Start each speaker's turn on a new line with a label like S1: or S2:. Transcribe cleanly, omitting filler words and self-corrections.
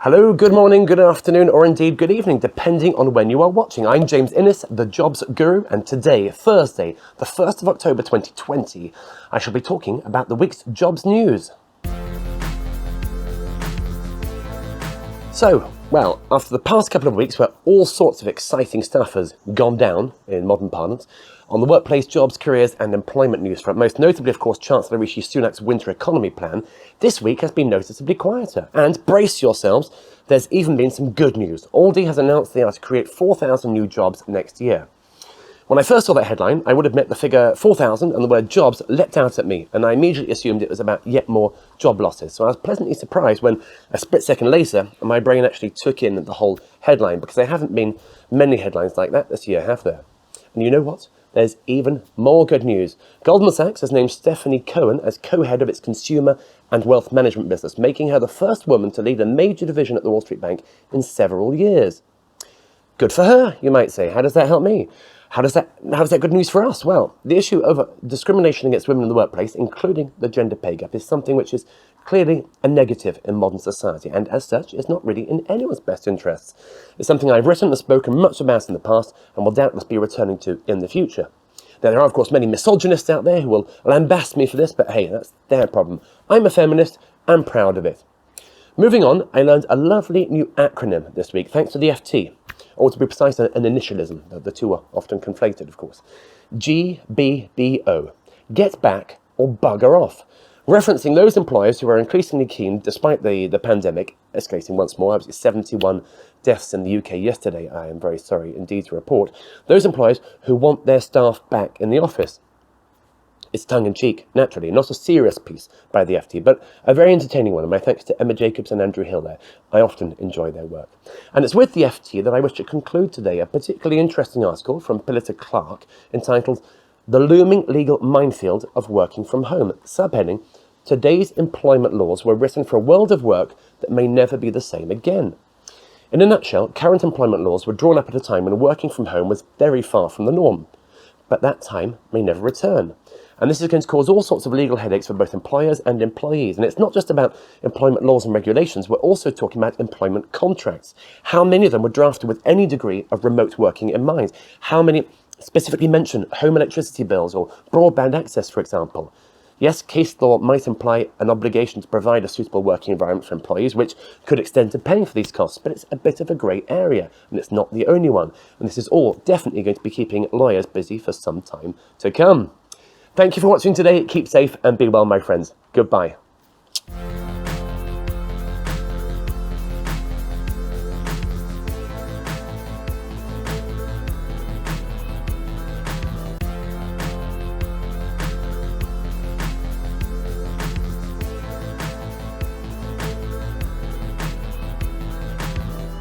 S1: Hello, good morning, good afternoon, or indeed good evening, depending on when you are watching. I'm James Innes, the Jobs Guru, and today, Thursday, the 1st of October 2020, I shall be talking about the week's jobs news. So, well, after the past couple of weeks where all sorts of exciting stuff has gone down, in modern parlance, on the workplace, jobs, careers and employment news front, most notably, of course, Chancellor Rishi Sunak's winter economy plan, this week has been noticeably quieter. And brace yourselves, there's even been some good news. Aldi has announced they are to create 4,000 new jobs next year. When I first saw that headline, I would have met the figure 4,000 and the word jobs leapt out at me, and I immediately assumed it was about yet more job losses. So I was pleasantly surprised when a split second later, my brain actually took in the whole headline, because there haven't been many headlines like that this year, have there? And you know what? There's even more good news. Goldman Sachs has named Stephanie Cohen as co-head of its consumer and wealth management business, making her the first woman to lead a major division at the Wall Street Bank in several years. Good for her, you might say. How does that help me? How is that good news for us? Well, the issue of discrimination against women in the workplace, including the gender pay gap, is something which is clearly a negative in modern society, and as such is not really in anyone's best interests. It's something I've written and spoken much about in the past and will doubtless be returning to in the future. Now, there are, of course, many misogynists out there who will lambast me for this, but hey, that's their problem. I'm a feminist and proud of it. Moving on, I learned a lovely new acronym this week, thanks to the FT. Or to be precise, an initialism. The two are often conflated, of course. GBBO. Get back or bugger off. Referencing those employers who are increasingly keen, despite the pandemic escalating once more. Obviously 71 deaths in the UK yesterday, I am very sorry indeed to report. Those employers who want their staff back in the office. It's tongue-in-cheek, naturally, not a serious piece by the FT, but a very entertaining one, and my thanks to Emma Jacobs and Andrew Hill there. I often enjoy their work. And it's with the FT that I wish to conclude today a particularly interesting article from Pilita Clark entitled "The Looming Legal Minefield of Working from Home," subheading, "Today's employment laws were written for a world of work that may never be the same again." In a nutshell, current employment laws were drawn up at a time when working from home was very far from the norm. But that time may never return. And this is going to cause all sorts of legal headaches for both employers and employees. And it's not just about employment laws and regulations, we're also talking about employment contracts. How many of them were drafted with any degree of remote working in mind? How many specifically mention home electricity bills or broadband access, for example? Yes, case law might imply an obligation to provide a suitable working environment for employees, which could extend to paying for these costs, but it's a bit of a grey area, and it's not the only one. And this is all definitely going to be keeping lawyers busy for some time to come. Thank you for watching today. Keep safe and be well, my friends. Goodbye.